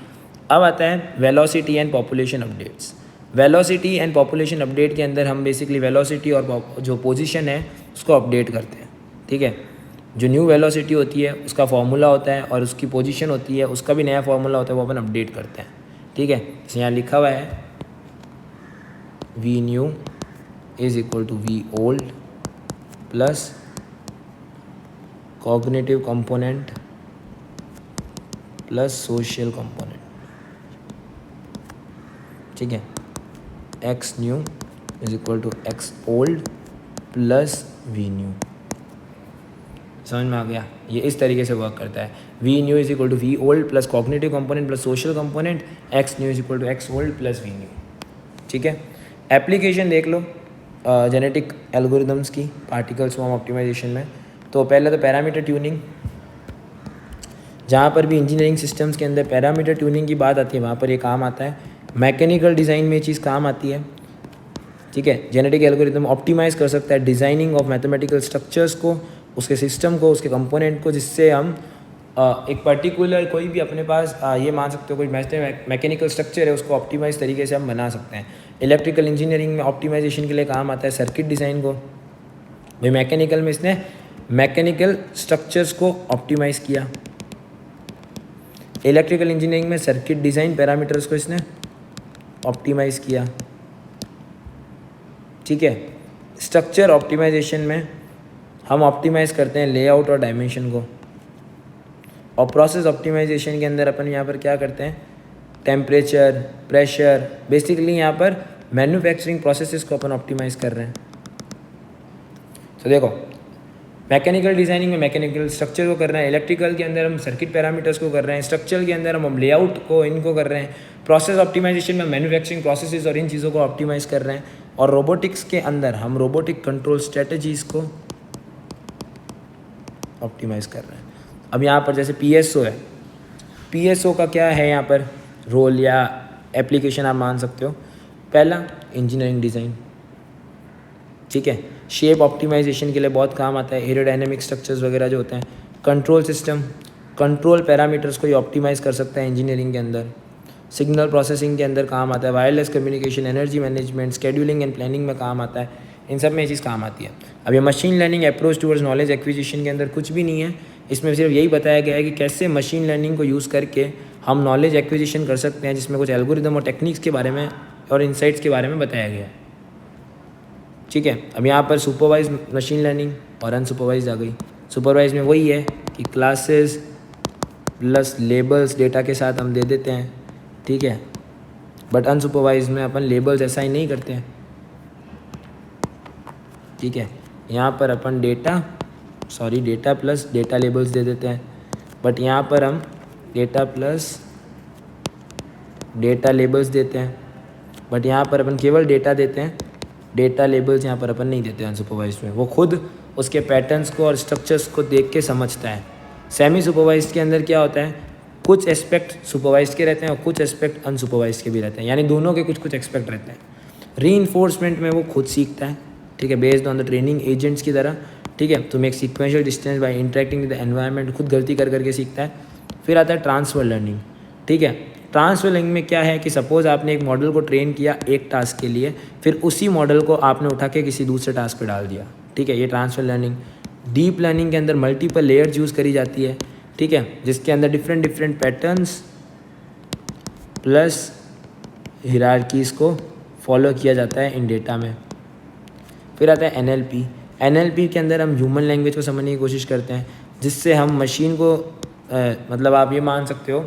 अब आता है velocity and population updates. Velocity and population update के अंदर हम बेसिकली वेलोसिटी और जो पोजीशन है उसको अपडेट करते हैं, ठीक है। जो न्यू वेलोसिटी होती है उसका फॉर्मूला होता है और उसकी पोजीशन होती है उसका भी नया फॉर्मूला होता है, वो अपन अपडेट करते हैं, ठीक है। जैसे यहाँ लिखा हुआ है v new is equal to v old plus cognitive component plus social component, ठीक है। X new is equal to x old plus v new. समझ में आ गया। ये इस तरीके से वर्क करता है। V new is equal to v old plus cognitive component plus social component, x new is equal to x old plus v new, ठीक है। एप्लीकेशन देख लो जेनेटिक एल्गोरिदम्स की पार्टिकल स्वॉर्म ऑप्टिमाइजेशन में। तो पहले तो पैरामीटर ट्यूनिंग, जहाँ पर भी इंजीनियरिंग सिस्टम्स के अंदर पैरामीटर ट्यूनिंग की बात आती है वहाँ पर ये काम आता है। मैकेनिकल डिज़ाइन में ये चीज़ काम आती है, ठीक है। जेनेटिक एल्गोरिदम ऑप्टिमाइज़ कर सकता है डिज़ाइनिंग ऑफ मैथमेटिकल स्ट्रक्चर्स को, उसके सिस्टम को, उसके कंपोनेंट को, जिससे हम एक पर्टिकुलर कोई भी अपने पास ये मान सकते हो कोई मैकेनिकल स्ट्रक्चर है उसको ऑप्टिमाइज तरीके से हम बना सकते हैं। इलेक्ट्रिकल इंजीनियरिंग में ऑप्टिमाइजेशन के लिए काम आता है सर्किट डिज़ाइन को। भाई मैकेनिकल में इसने मैकेनिकल स्ट्रक्चर्स को ऑप्टिमाइज़ किया, इलेक्ट्रिकल इंजीनियरिंग में सर्किट डिज़ाइन पैरामीटर्स को इसने ऑप्टिमाइज़ किया, ठीक है। स्ट्रक्चर ऑप्टिमाइजेशन में हम ऑप्टिमाइज़ करते हैं लेआउट और डायमेंशन को, और प्रोसेस ऑप्टिमाइजेशन के अंदर अपन यहाँ पर क्या करते हैं, टेम्परेचर, प्रेशर, बेसिकली यहाँ पर मैन्युफैक्चरिंग प्रोसेसेस को अपन ऑप्टिमाइज़ कर रहे हैं। तो देखो, मैकेनिकल डिज़ाइनिंग में मैकेनिकल स्ट्रक्चर को कर रहे हैं, इलेक्ट्रिकल के अंदर हम सर्किट पैरामीटर्स को कर रहे हैं, स्ट्रक्चर के अंदर हम लेआउट को इनको कर रहे हैं, प्रोसेस ऑप्टिमाइजेशन में मैन्युफैक्चरिंग प्रोसेसेस और इन चीज़ों को ऑप्टिमाइज़ कर रहे हैं, और रोबोटिक्स के अंदर हम रोबोटिक कंट्रोल स्ट्रेटजीज़ को ऑप्टिमाइज़ कर रहे हैं। अब यहाँ पर जैसे PSO है, PSO का क्या है यहाँ पर रोल या एप्लीकेशन आप मान सकते हो। पहला, इंजीनियरिंग डिज़ाइन, ठीक है, शेप ऑप्टिमाइजेशन के लिए बहुत काम आता है, एरोडायनेमिक स्ट्रक्चर्स वगैरह जो होते हैं, कंट्रोल सिस्टम, कंट्रोल पैरामीटर्स को ये ऑप्टिमाइज़ कर सकता है इंजीनियरिंग के अंदर, सिग्नल प्रोसेसिंग के अंदर काम आता है, wireless communication, energy management, scheduling and planning में काम आता है, इन सब में ये चीज़ काम आती है। अब ये machine learning approach towards knowledge acquisition के अंदर कुछ भी नहीं है, इसमें सिर्फ यही बताया गया है कि कैसे मशीन लर्निंग को यूज़ करके हम नॉलेज एक्विजिशन कर सकते हैं, जिसमें कुछ एल्गोरिदम और टेक्निक्स के बारे में और इंसाइट्स के बारे में बताया गया है, ठीक है। अब यहाँ पर सुपरवाइज मशीन लर्निंग और अनसुपरवाइज आ गई। सुपरवाइज में वही है कि क्लासेस प्लस लेबल्स डेटा के साथ हम दे देते हैं, ठीक है, बट अनसुपरवाइज में अपन लेबल्स ऐसा ही नहीं करते हैं, ठीक है। यहाँ पर अपन डेटा प्लस डेटा लेबल्स दे देते हैं, बट यहाँ पर हम डेटा प्लस डेटा लेबल्स देते हैं, बट यहाँ पर अपन केवल डेटा देते हैं, डेटा लेबल्स यहाँ पर अपन नहीं देते अनसुपरवाइज में। वो खुद उसके पैटर्न्स को और स्ट्रक्चर्स को देख के समझता है। सेमी सुपरवाइज के अंदर क्या होता है, कुछ एस्पेक्ट सुपरवाइज के रहते हैं और कुछ एस्पेक्ट अनसुपरवाइज के भी रहते हैं, यानी दोनों के कुछ कुछ एस्पेक्ट रहते हैं। रीइंफोर्समेंट में वो खुद सीखता है, ठीक है, based on the training agents की तरह, ठीक है, तो make sequential distance by interacting with the environment, खुद गलती कर करके सीखता है। फिर आता है ट्रांसफर लर्निंग, ठीक है। ट्रांसफर लर्निंग में क्या है कि सपोज़ आपने एक मॉडल को ट्रेन किया एक टास्क के लिए, फिर उसी मॉडल को आपने उठा के किसी दूसरे टास्क पे डाल दिया, ठीक है, ये ट्रांसफर लर्निंग। डीप लर्निंग के अंदर मल्टीपल लेयर्स यूज़ करी जाती है, ठीक है, जिसके अंदर डिफरेंट डिफरेंट पैटर्न्स प्लस हिरार्कीज़ को फॉलो किया जाता है इन डेटा में। फिर आता है NLP के अंदर हम ह्यूमन लैंग्वेज को समझने की कोशिश करते हैं, जिससे हम मशीन को मतलब आप ये मान सकते हो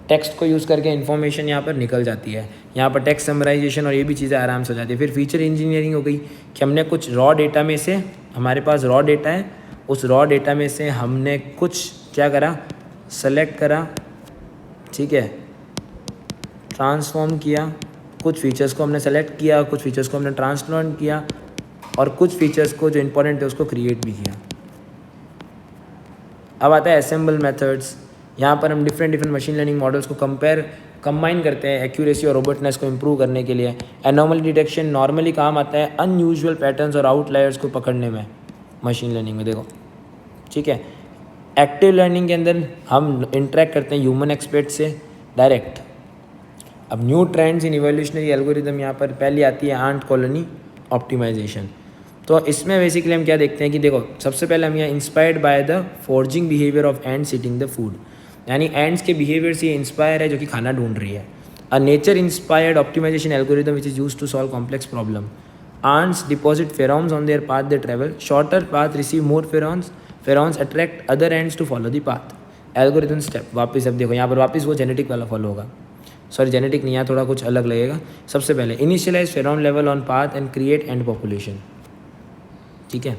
टेक्स्ट को यूज़ करके इन्फॉर्मेशन यहाँ पर निकल जाती है, यहाँ पर टेक्स्ट समराइजेशन और ये भी चीज़ें आराम से हो जाती है। फिर फीचर इंजीनियरिंग हो गई कि हमने कुछ रॉ डेटा में से, हमारे पास रॉ डेटा है, उस रॉ डेटा में से हमने कुछ क्या करा, सेलेक्ट करा, ठीक है, ट्रांसफॉर्म किया, कुछ फीचर्स को हमने सेलेक्ट किया, कुछ फीचर्स को हमने ट्रांसप्लांट किया, और कुछ फीचर्स को जो इंपॉर्टेंट है उसको क्रिएट भी किया। अब आता है असेंबल मेथड्स, यहाँ पर हम डिफरेंट मशीन लर्निंग मॉडल्स को कंबाइन करते हैं एक्यूरेसी और रोबोटनेस को इम्प्रूव करने के लिए। एनोमली डिटेक्शन नॉर्मली काम आता है अनयूजुअल पैटर्न्स और आउटलायर्स को पकड़ने में मशीन लर्निंग में, देखो, ठीक है। एक्टिव लर्निंग के अंदर हम इंटरेक्ट करते हैं ह्यूमन एक्सपर्ट से डायरेक्ट। अब new trends in evolutionary algorithm यहाँ पर पहली आती है आंट कॉलोनी ऑप्टिमाइजेशन। तो इसमें बेसिकली हम क्या देखते हैं कि देखो, सबसे पहले हम यहाँ inspired by the foraging behaviour of ants eating the food, यानी एंड्स के बिहेवियर से इंस्पायर है जो कि खाना ढूंढ रही है। A nature inspired optimization algorithm which is used to solve complex problem. Ants deposit pheromones on their path they travel. Shorter path receive more pheromones. Pheromones attract other ants to follow the path. Algorithm step, वापस अब देखो यहाँ पर वापस वो genetic वाला follow होगा, sorry genetic नहीं, यहाँ थोड़ा कुछ अलग लगेगा। सबसे पहले initialise pheromone level on path and create and population, ठीक है।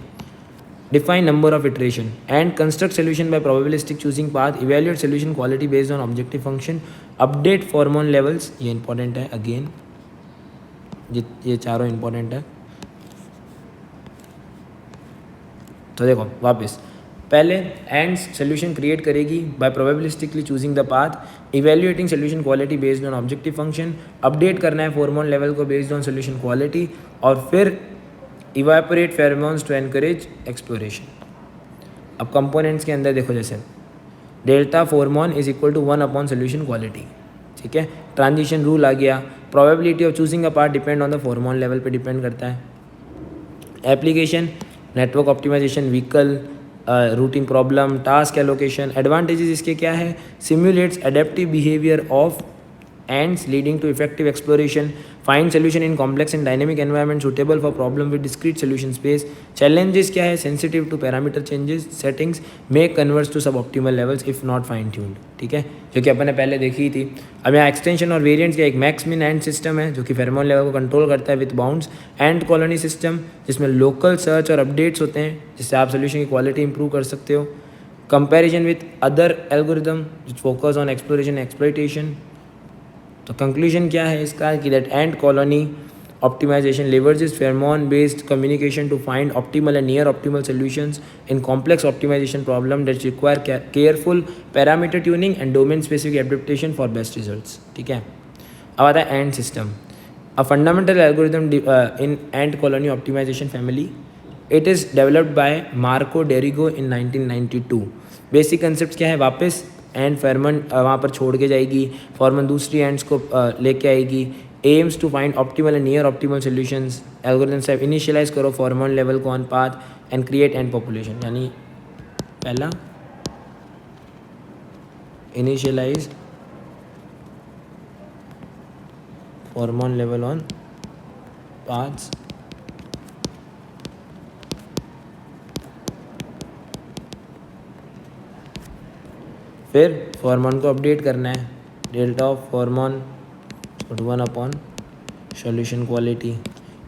Define number of iteration and construct solution by probabilistic choosing path. Evaluate solution quality based on objective function. Update pheromone levels, ये इंपॉर्टेंट है again, ये चारों important है। तो देखो वापस, पहले एंड्स सोल्यूशन क्रिएट करेगी by probabilistically choosing the path. Evaluating solution quality based on objective function. Update करना है फॉर्मोन लेवल को बेस्ड ऑन सोल्यूशन क्वालिटी, और फिर evaporate pheromones to encourage exploration. अब कंपोनेंट्स के अंदर देखो, जैसे delta pheromone is equal to 1 upon solution quality, ठीक है। ट्रांजिशन रूल आ गया। Probability of choosing a part depend on the pheromone level पे डिपेंड करता है। Application network optimization, vehicle routing problem, task allocation. Advantages इसके क्या है? Simulates adaptive behaviour of ants leading to effective exploration, find solution in complex and dynamic environment suitable for problem with discrete solution space। challenges क्या है? sensitive to parameter changes, settings may converge to suboptimal levels if not fine tuned। ठीक है, जो कि अपन ने पहले देखी ही थी। अब यहाँ एक्सटेंशन और वेरिएंट्स का एक मैक्स मिन एंड सिस्टम है जो कि फेरोमोन लेवल को कंट्रोल करता है with bounds. And colony system जिसमें लोकल सर्च और अपडेट्स होते हैं जिससे आप सोल्यूशन की क्वालिटी इंप्रूव कर सकते हो। Comparison with other algorithm focus on exploration exploitation. तो कंक्लूजन क्या है इसका कि that ant colony optimization leverages pheromone based communication to find optimal and near optimal solutions in complex optimization problem that require careful parameter tuning and domain specific adaptation for best results। ठीक है, अब आता है ant system, a fundamental algorithm in ant colony optimization family. It is developed by Marco Dorigo in 1992। Basic concept क्या है? वापस and फेरमन वहाँ पर छोड़ के जाएगी, फॉर्मन दूसरी एंड्स को लेके आएगी। Aims to find optimal and near optimal solutions. Algorithm से इनिशियलाइज करो फॉर्मन लेवल को on path and create and population. यानी पहला initialize pheromone level on paths, फिर फॉर्मन को अपडेट करना है, delta of pheromone 1 upon solution quality.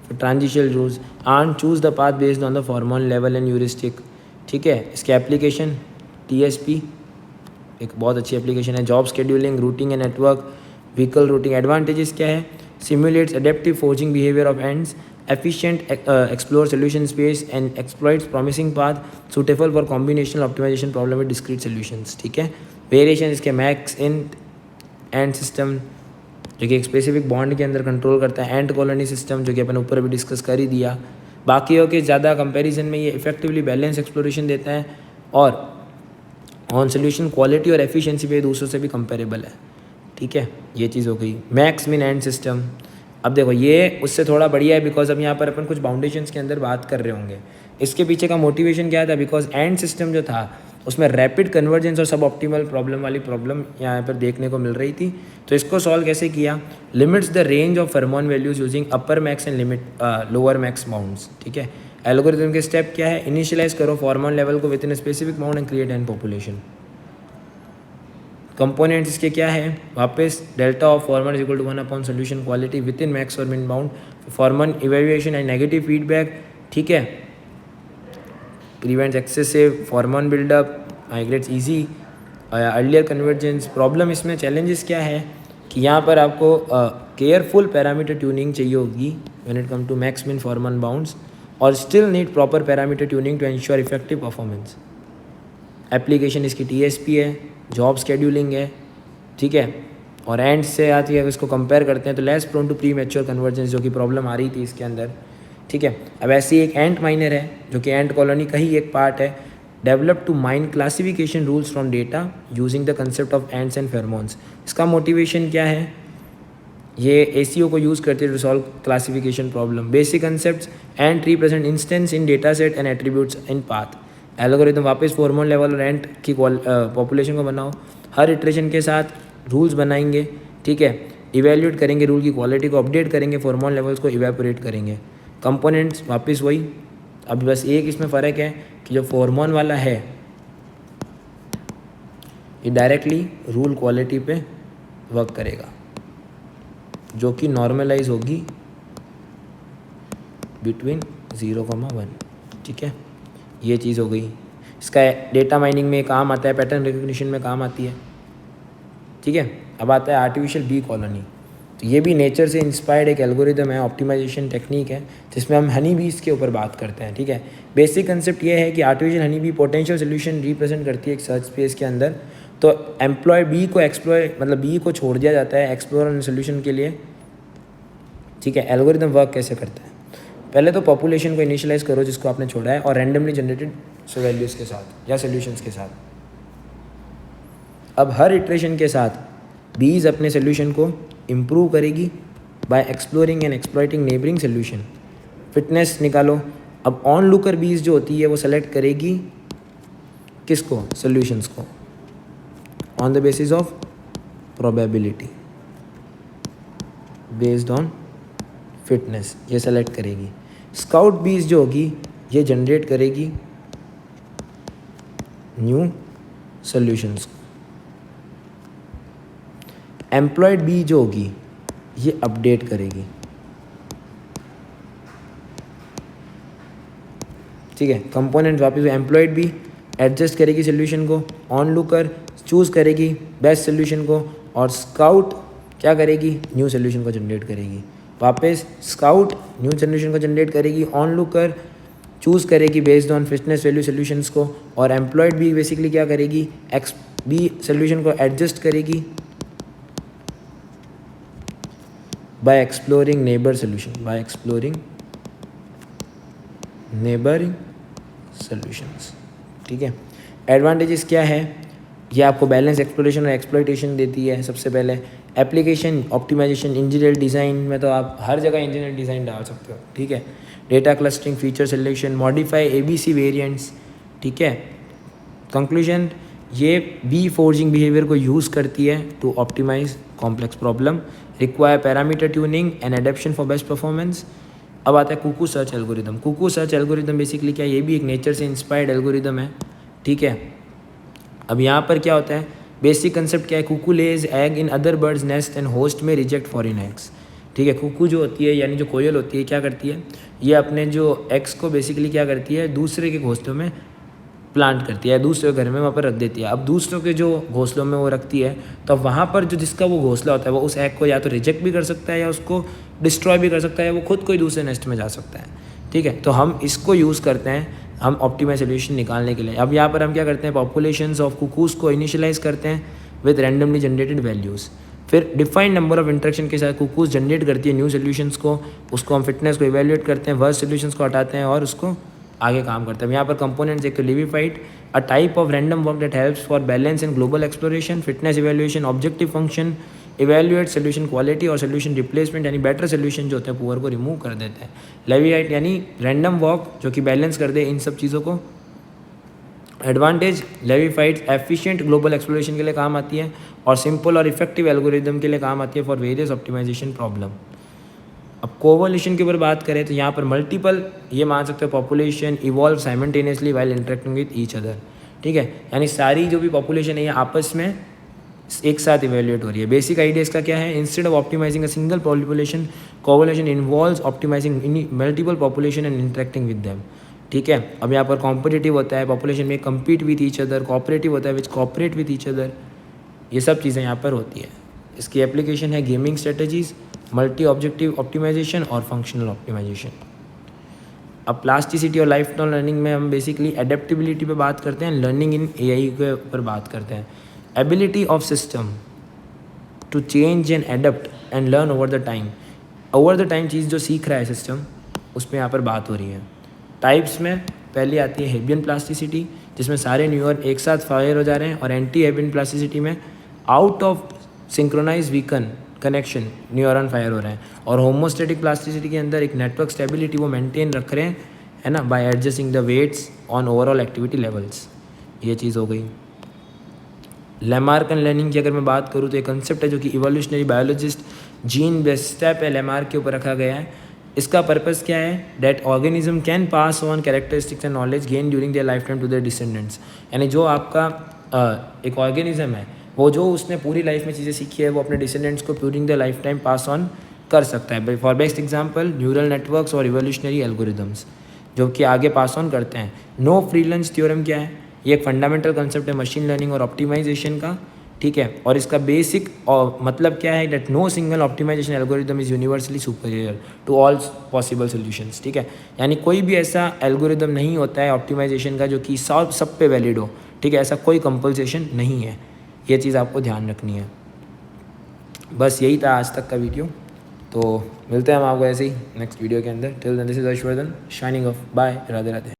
फिर transition rules and choose the path based on the pheromone level and heuristic. ठीक है, इसके एप्लीकेशन TSP एक बहुत अच्छी एप्लीकेशन है। Job scheduling, routing and network, vehicle routing. Advantages क्या है? Simulates adaptive foraging behaviour of ants, efficient explore solution space and exploits promising path suitable for combinational optimization problem with discrete solutions। ठीक है, variation इसके max in and system जो कि एक specific bond के अंदर कंट्रोल करता है। एंड कॉलोनी सिस्टम जो कि अपन ऊपर भी डिस्कस कर ही दिया। बाकियों के ज़्यादा कंपैरिजन में ये इफेक्टिवली बैलेंस एक्सप्लोरेशन देता है और ऑन सोल्यूशन क्वालिटी और एफिशिएंसी पे दूसरों से भी कंपेरेबल है। ठीक है, ये चीज़ हो गई मैक्स मिन एंड सिस्टम। अब देखो ये उससे थोड़ा बढ़िया है बिकॉज अब यहाँ पर अपन कुछ बाउंडेशंस के अंदर बात कर रहे होंगे। इसके पीछे का मोटिवेशन क्या था? बिकॉज एंड सिस्टम जो था उसमें रैपिड कन्वर्जेंस और सब ऑप्टिमल प्रॉब्लम वाली प्रॉब्लम यहाँ पर देखने को मिल रही थी। तो इसको सॉल्व कैसे किया? Limits the range of pheromone values using upper max and limit lower max bounds. ठीक है, एल्गोरिथम के स्टेप क्या है? इनिशियलाइज करो फेरोमोन लेवल को within specific bound and create and population. Components इसके क्या है? वापस delta of pheromone is equal to 1 upon solution quality within max और min bound, pheromone evaluation and negative feedback. ठीक है, prevents excessive pheromone buildup, migrates easy earlier convergence. Problem इसमें challenges क्या है कि यहाँ पर आपको केयरफुल पैरामीटर ट्यूनिंग चाहिए होगी when it come to max min pheromone bounds और still need proper parameter tuning to ensure effective performance. Application इसकी TSP है, जॉब शेड्यूलिंग है। ठीक है, और एंड से आती है, इसको कंपेयर करते हैं तो less prone to premature convergence जो कि प्रॉब्लम आ रही थी इसके अंदर। ठीक है, अब ऐसी एक एंट माइनर है जो कि एंट कॉलोनी का ही एक पार्ट है। Develop to mine classification rules from data using the concept of ants and pheromones. इसका मोटिवेशन क्या है? ये ACO को यूज़ करते हैं to solve classification problem. Basic concepts ant represent instance in data set and attributes in path. Algorithm वापस pheromone level और ant की पॉपुलेशन को बनाओ। हर इटरेशन के साथ रूल्स बनाएंगे। ठीक है, इवेल्यूएट करेंगे रूल की क्वालिटी को, अपडेट करेंगे, फॉर्मल लेवल्स को इवेपोरेट करेंगे। कंपोनेंट्स वापस वही, अब बस एक इसमें फ़र्क है कि जो फॉर्मन वाला है ये डायरेक्टली रूल क्वालिटी पे वर्क करेगा जो कि नॉर्मलाइज होगी बिटवीन 0,1। ठीक है, ये चीज़ हो गई। इसका डेटा माइनिंग में काम आता है, पैटर्न रिकग्निशन में काम आती है। ठीक है, अब आता है आर्टिफिशियल बी कॉलोनी। तो ये भी नेचर से इंस्पायर्ड एक एल्गोरिदम है, ऑप्टिमाइजेशन टेक्निक है जिसमें हम हनी बीज के ऊपर बात करते हैं। ठीक है, बेसिक कंसेप्ट ये है कि artificial honey bee potential solution represent करती है एक सर्च स्पेस के अंदर। तो एम्प्लॉय बी को एक्सप्लॉय मतलब बी को छोड़ दिया जाता है एक्सप्लोर एंड सोल्यूशन के लिए। ठीक है, एल्गोरिदम वर्क कैसे करता है? पहले तो पॉपुलेशन को इनिशियलाइज करो जिसको आपने छोड़ा है और रैंडमली जनरेटेड वैल्यूज़ के साथ या सोल्यूशंस के साथ। अब हर इटरेशन के साथ बीज अपने सोल्यूशन को इम्प्रूव करेगी bye exploring and exploiting neighbouring solution. Fitness निकालो। अब ऑन लुकर बीज जो होती है वो सेलेक्ट करेगी किसको, सॉल्यूशंस को, on the basis of probability based on fitness, ये सेलेक्ट करेगी। स्काउट बीज जो होगी ये जनरेट करेगी न्यू सॉल्यूशंस। एम्प्लॉयड बी जो होगी ये अपडेट करेगी, ठीक है। कंपोनेंट वापस एम्प्लॉयड बी एडजस्ट करेगी सोल्यूशन को, ऑन लुकर चूज़ करेगी बेस्ट सोल्यूशन को, और स्काउट क्या करेगी, न्यू सोल्यूशन को जनरेट करेगी। वापस स्काउट न्यू सोल्यूशन को जनरेट करेगी, ऑन लुकर चूज़ करेगी based on fitness value solutions को, और एम्प्लॉयड बी बेसिकली क्या करेगी, एक्स बी सोल्यूशन को एडजस्ट करेगी bye exploring neighbour solution, bye exploring neighbouring solutions, ठीक है। एडवांटेजेस क्या है, ये आपको बैलेंस एक्सप्लोरेशन और एक्सप्लॉइटेशन देती है। सबसे पहले एप्लीकेशन ऑप्टिमाइजेशन, इंजीनियर डिज़ाइन में तो आप हर जगह इंजीनियर डिज़ाइन डाल सकते हो, ठीक है। Data clustering, feature selection, modify ABC variants, ठीक है। कंक्लूजन, ये बी फोर्जिंग बिहेवियर को यूज़ करती है to optimize complex problem, require parameter tuning and adaptation for best performance. अब आता है cuckoo search algorithm. Cuckoo search algorithm basically क्या है, ये भी एक नेचर से इंस्पायर्ड एल्गोरिदम है, ठीक है। अब यहाँ पर क्या होता है, बेसिक कंसेप्ट क्या है, cuckoo lays egg in other birds nest and host में रिजेक्ट फॉरेन एग्स, ठीक है। कुकू जो होती है यानी जो कोयल होती है क्या करती है, ये अपने जो एग्स को बेसिकली क्या करती है, दूसरे के घोंसलों में प्लांट करती है, दूसरे घर में वहाँ पर रख देती है। अब दूसरों के जो घोंसलों में वो रखती है तो वहाँ पर जो जिसका वो घोंसला होता है वो उस एग को या तो रिजेक्ट भी कर सकता है या उसको डिस्ट्रॉय भी कर सकता है, वो खुद कोई दूसरे नेस्ट में जा सकता है, ठीक है। तो हम इसको यूज़ करते हैं हम ऑप्टिमाइज सोल्यूशन निकालने के लिए। अब यहाँ पर हम क्या करते हैं, पॉपुलेशंस ऑफ कुकूज़ को इनिशियलाइज करते हैं विद रैंडमली जनरेटेड वैल्यूज़, फिर डिफाइंड नंबर ऑफ इंटरेक्शन के साथ कुकूज़ जनरेट करती है न्यू सोल्यूशंस को, उसको हम फिटनेस को इवेल्युएट करते हैं, वर्स्ट सोल्यूशंस को हटाते हैं और उसको आगे काम करते हैं। यहाँ पर कंपोनेंट्स एक तो levy flight, a type of random work that helps for balance and global exploration, fitness evaluation, objective function, evaluate solution quality और सोल्यूशन रिप्लेसमेंट, यानी बेटर सोल्यूशन जो होते हैं पुअर को रिमूव कर देते हैं। लेविहाइट यानी रैंडम वॉक जो कि बैलेंस कर दे इन सब चीज़ों को। एडवांटेज, लेविफाइड एफिशिएंट ग्लोबल एक्सप्लोरेशन के लिए काम आती है और सिंपल और इफेक्टिव एल्गोरिदम के लिए काम आती है फॉर वेरियस ऑप्टिमाइजेशन प्रॉब्लम। अब कोवोल्यूशन के ऊपर बात करें तो यहाँ पर मल्टीपल ये मान सकते हो population evolve simultaneously while interacting with each other, ठीक है। यानी सारी जो भी पॉपुलेशन है ये आपस में एक साथ इवेल्युएट हो रही है। बेसिक आइडिया इसका क्या है, instead of optimizing a single population, coevolution involves optimizing multiple population and interacting with them, ठीक है। अब यहाँ पर कॉम्पिटिटिव होता है, पॉपुलेशन में compete with each other, cooperative होता है विच कोऑपरेट विद ईच अदर, ये सब चीज़ें यहाँ पर होती है। इसकी एप्लीकेशन है gaming strategies, multi objective optimization और फंक्शनल ऑप्टिमाइजेशन। अब प्लास्टिसिटी और लाइफ टाइम लर्निंग में हम बेसिकली एडेप्टेबिलिटी पे बात करते हैं, लर्निंग इन AI के ऊपर बात करते हैं। Ability of system to change and adapt and learn over the time, over the time चीज़ जो सीख रहा है सिस्टम उस पर यहाँ पर बात हो रही है। टाइप्स में पहले आती है हेबियन प्लास्टिसिटी जिसमें सारे न्यूरॉन एक साथ फायर हो जा रहे हैं, और एंटी हेबियन प्लास्टिसिटी में out of synchronize weaken connection neuron fire हो रहे हैं, और होमोस्टैटिक प्लास्टिसिटी के अंदर एक नेटवर्क स्टेबिलिटी वो मेंटेन रख रहे हैं, है ना, by adjusting the weights on overall activity levels, ये चीज़ हो गई। लैमार्कन लर्निंग की अगर मैं बात करूँ तो एक कंसेप्ट है जो कि इवोल्यूशनरी बायोलॉजिस्ट जीन बेस्टेप है लैमार्क के ऊपर रखा गया है। इसका पर्पस क्या है, that organism can pass on characteristics and knowledge gain during their lifetime to their descendants, यानी जो आपका एक ऑर्गेनिज्म है वो जो उसने पूरी लाइफ में चीज़ें सीखी है वो अपने डिसेंडेंट्स को during the life time pass on कर सकता है। For best example neural networks और इवोल्यूशनरी एल्गोरिदम्स जो कि आगे पास ऑन करते हैं। नो फ्री लंच थ्योरम क्या है, ये एक फंडामेंटल कंसेप्ट है मशीन लर्निंग और ऑप्टिमाइजेशन का, ठीक है। और इसका बेसिक और मतलब क्या है, that no single optimization algorithm is universally superior to all possible solutions, ठीक है। यानी कोई भी ऐसा एल्गोरिदम नहीं होता है ऑप्टिमाइजेशन का जो कि सब पे वैलिड हो, ठीक है, ऐसा कोई कंपल्सेशन नहीं है, ये चीज़ आपको ध्यान रखनी है। बस यही था आज तक का वीडियो, तो मिलते हैं हम आपको ऐसे ही नेक्स्ट वीडियो के अंदर। Till then this is Harshvardhan signing off, bye, Radhe Radhe.